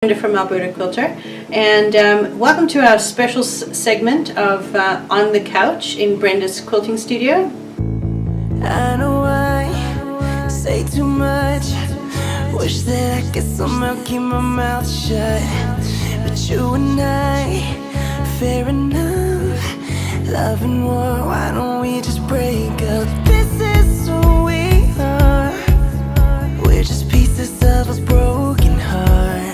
Brenda from Alberta Quilter, and welcome to our special segment of On the Couch in Brenda's quilting studio. I know I say too much, wish that I could somehow keep my mouth shut, but you and I, fair enough, love and war, why don't we just break up? This is who we are, we're just pieces of a broken heart.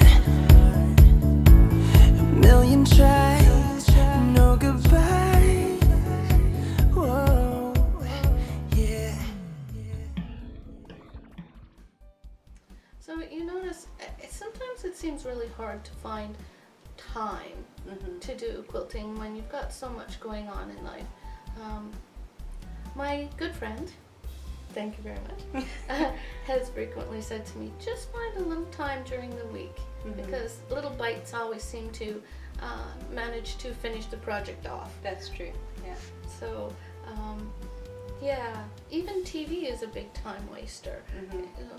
Million tries, no goodbye. Whoa, yeah. So you notice, sometimes it seems really hard to find time to do quilting when you've got so much going on in life. My good friend, thank you very much, has frequently said to me, just find a little time during the week, because little bites always seem to manage to finish the project off. That's true, yeah. So, yeah, even TV is a big time waster.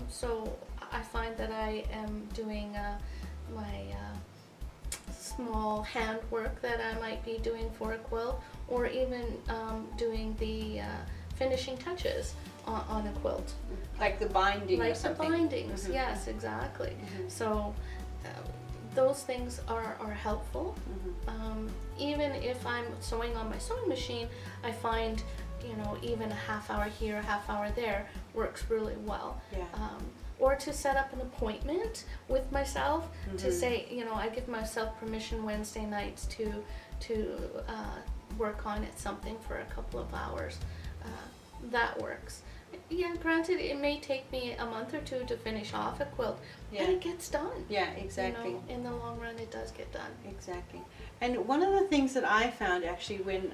So I find that I am doing my small hand work that I might be doing for a quilt, or even doing the finishing touches on a quilt. Like the binding or Like the something. bindings, yes, exactly. So those things are helpful. Even if I'm sewing on my sewing machine, I find, even a half hour here, a half hour there works really well. Yeah. Or to set up an appointment with myself to say, I give myself permission Wednesday nights to work on it something for a couple of hours. That works. Yeah, granted, it may take me a month or two to finish off a quilt, but it gets done. Yeah, exactly. In the long run, it does get done. Exactly. And one of the things that I found actually when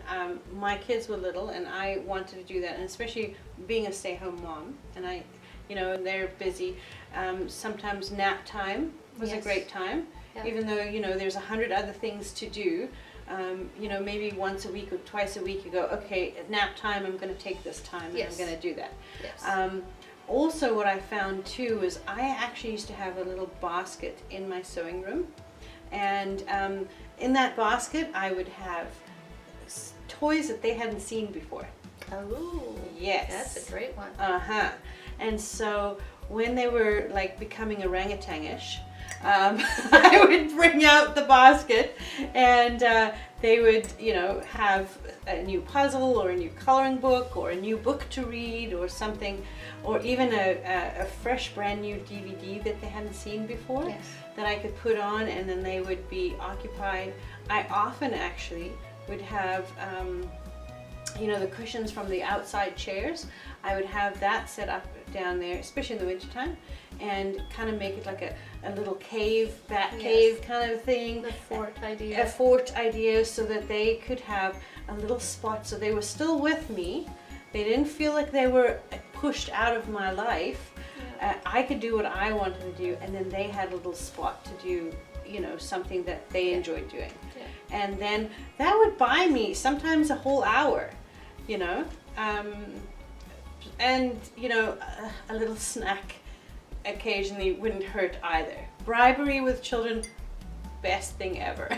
my kids were little and I wanted to do that, and especially being a stay-home mom, and and they're busy, sometimes nap time was a great time, even though, there's 100 other things to do. Maybe once a week or twice a week you go, okay, at nap time I'm going to take this time and I'm going to do that. Yes. Also what I found too is I actually used to have a little basket in my sewing room, and in that basket I would have toys that they hadn't seen before. Oh, yes, that's a great one. And so when they were like becoming orangutan-ish, I would bring out the basket, and they would, have a new puzzle or a new coloring book or a new book to read or something, or even a fresh brand new DVD that they hadn't seen before that I could put on, and then they would be occupied. I often actually would have the cushions from the outside chairs. I would have that set up down there, especially in the wintertime, and kind of make it like a little cave, bat cave kind of thing. The fort idea. A fort idea, so that they could have a little spot, so they were still with me. They didn't feel like they were pushed out of my life. I could do what I wanted to do, and then they had a little spot to do, something that they enjoyed doing. And then that would buy me sometimes a whole hour, and a little snack occasionally wouldn't hurt either. Bribery with children, best thing ever.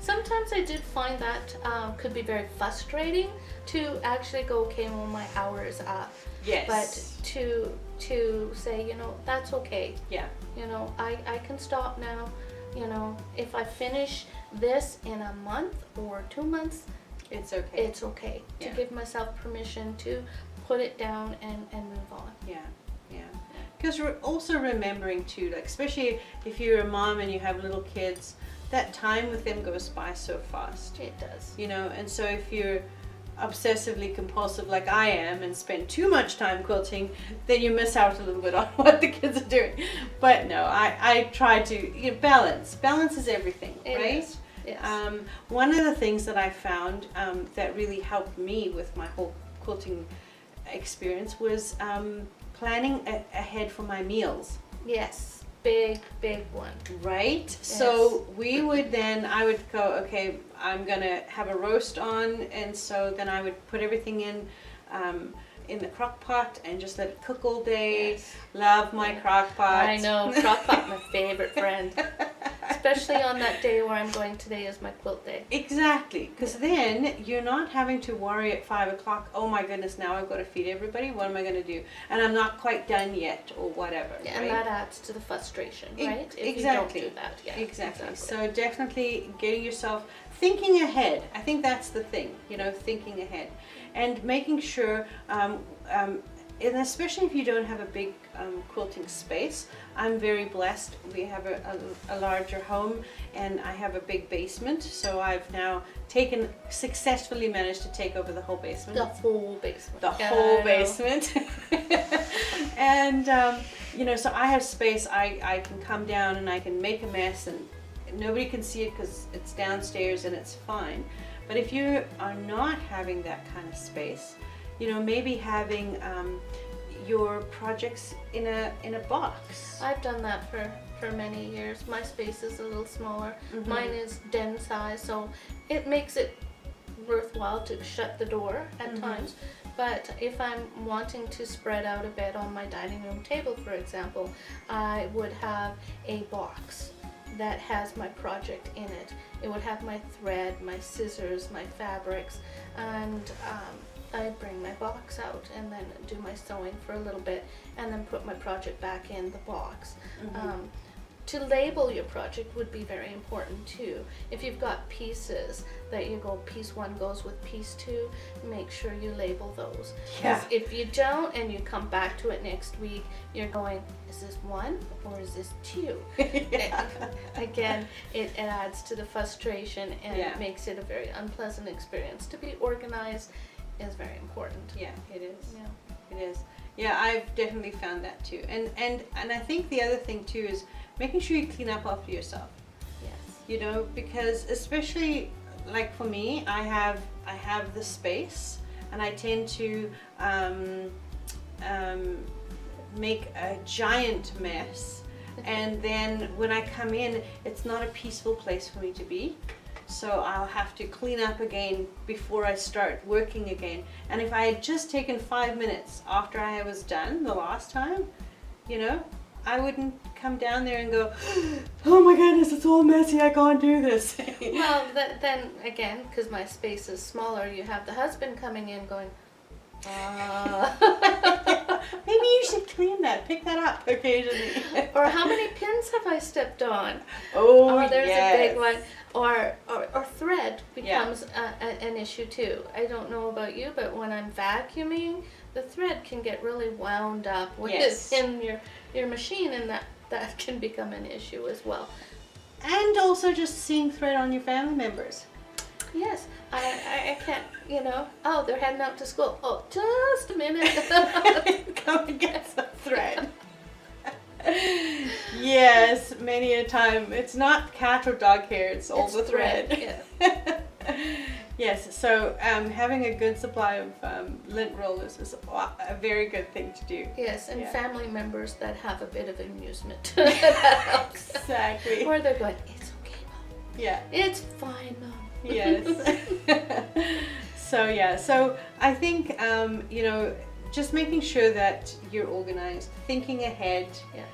Sometimes I did find that could be very frustrating to actually go, okay, well, my hour is up. Yes. But to say, that's okay. Yeah. I can stop now. If I finish this in a month or 2 months, It's okay. it's okay. To give myself permission to put it down and move on. Yeah. Because we're also remembering too, like especially if you're a mom and you have little kids, that time with them goes by so fast. It does. And so if you're obsessively compulsive like I am and spend too much time quilting, then you miss out a little bit on what the kids are doing. But no, I try to balance. Balance is everything, right? Is. Yes. One of the things that I found that really helped me with my whole quilting experience was planning ahead for my meals. Yes. Big one. Right? Yes. So I would go, okay, I'm gonna have a roast on, and so then I would put everything in the crock pot and just let it cook all day. Yes. Love my crock pot. I know, crock pot, my favorite friend. Especially on that day where I'm going, today is my quilt day. Exactly, because then you're not having to worry at 5 o'clock, oh my goodness, now I've got to feed everybody, what am I going to do? And I'm not quite done yet, or whatever. Yeah, right? and that adds to the frustration, right? If Exactly. you don't do that. Yeah, Exactly. So definitely getting yourself thinking ahead. I think that's the thing, thinking ahead, and making sure, and especially if you don't have a big quilting space. I'm very blessed. We have a larger home, and I have a big basement. So I've now successfully managed to take over the whole basement. The whole basement. The Yeah, whole I know. basement. And so I have space. I can come down and I can make a mess, and nobody can see it because it's downstairs and it's fine. But if you are not having that kind of space, maybe having your projects in a box. I've done that for many years. My space is a little smaller. Mm-hmm. Mine is den size, so it makes it worthwhile to shut the door at Mm-hmm. times. But if I'm wanting to spread out a bit on my dining room table, for example, I would have a box that has my project in it. It would have my thread, my scissors, my fabrics, and I bring my box out and then do my sewing for a little bit and then put my project back in the box. To label your project would be very important too. If you've got pieces that you go, piece 1 goes with piece 2, make sure you label those. 'Cause Yeah. if you don't and you come back to it next week, you're going, is this 1 or is this 2? Yeah. Again, it adds to the frustration and Yeah. it makes it a very unpleasant experience. To be organized is very important. Yeah, it is. Yeah. It is. Yeah, I've definitely found that too. And I think the other thing too is making sure you clean up after yourself. Yes. Because especially like for me, I have the space, and I tend to make a giant mess, and then when I come in, it's not a peaceful place for me to be. So I'll have to clean up again before I start working again. And if I had just taken 5 minutes after I was done the last time, I wouldn't come down there and go, oh my goodness, it's all messy, I can't do this. Well, then again, because my space is smaller, you have the husband coming in going, Maybe you should clean that, pick that up occasionally. or how many pins have I stepped on? Oh, Or there's yes. a big one. Or thread becomes an issue too. I don't know about you, but when I'm vacuuming, the thread can get really wound up Yes. in your machine, and that can become an issue as well. And also just seeing thread on your family members. Yes, I can't, oh, they're heading out to school. Oh, just a minute. Come and get some thread. Yes, many a time. It's not cat or dog hair, it's all It's the thread. Yeah. Yes, so having a good supply of lint rollers is a very good thing to do. Yes, and Yeah. family members that have a bit of amusement. That helps. Exactly. Or they're going, it's okay, Mom. Yeah. It's fine, Mom. Yes. So I think just making sure that you're organized, thinking ahead. Yeah.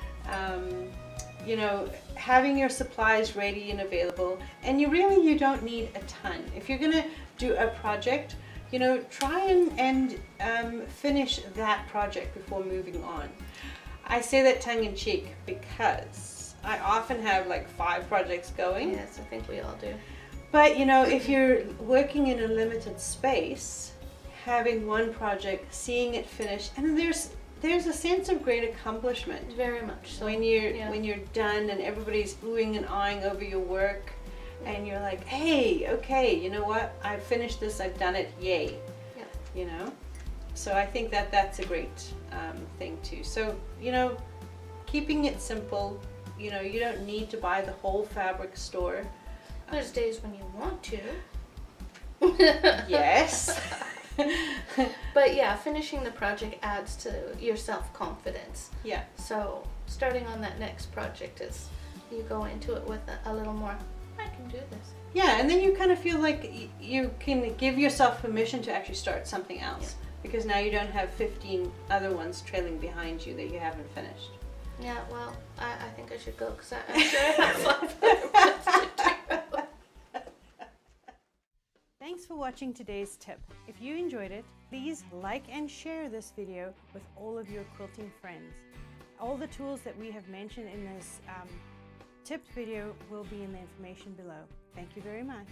Having your supplies ready and available, and you don't need a ton. If you're gonna do a project, try and finish that project before moving on. I say that tongue in cheek because I often have like 5 projects going. Yes, I think we all do. But if you're working in a limited space, having one project, seeing it finish, and there's a sense of great accomplishment Very much so. when you're done and everybody's oohing and eyeing over your work, and you're like, hey, okay, you know what? I've finished this. I've done it. Yay. Yeah. So I think that's a great thing too. So keeping it simple. You don't need to buy the whole fabric store. There's days when you want to. Yes. But yeah, finishing the project adds to your self-confidence. Yeah. So starting on that next project is you go into it with a little more, I can do this. Yeah, and then you kind of feel like you can give yourself permission to actually start something else. because now you don't have 15 other ones trailing behind you that you haven't finished. Yeah, well, I think I should go because I'm sure I have 5 other ones to do. Thanks for watching today's tip. If you enjoyed it, please like and share this video with all of your quilting friends. All the tools that we have mentioned in this tipped video will be in the information below. Thank you very much.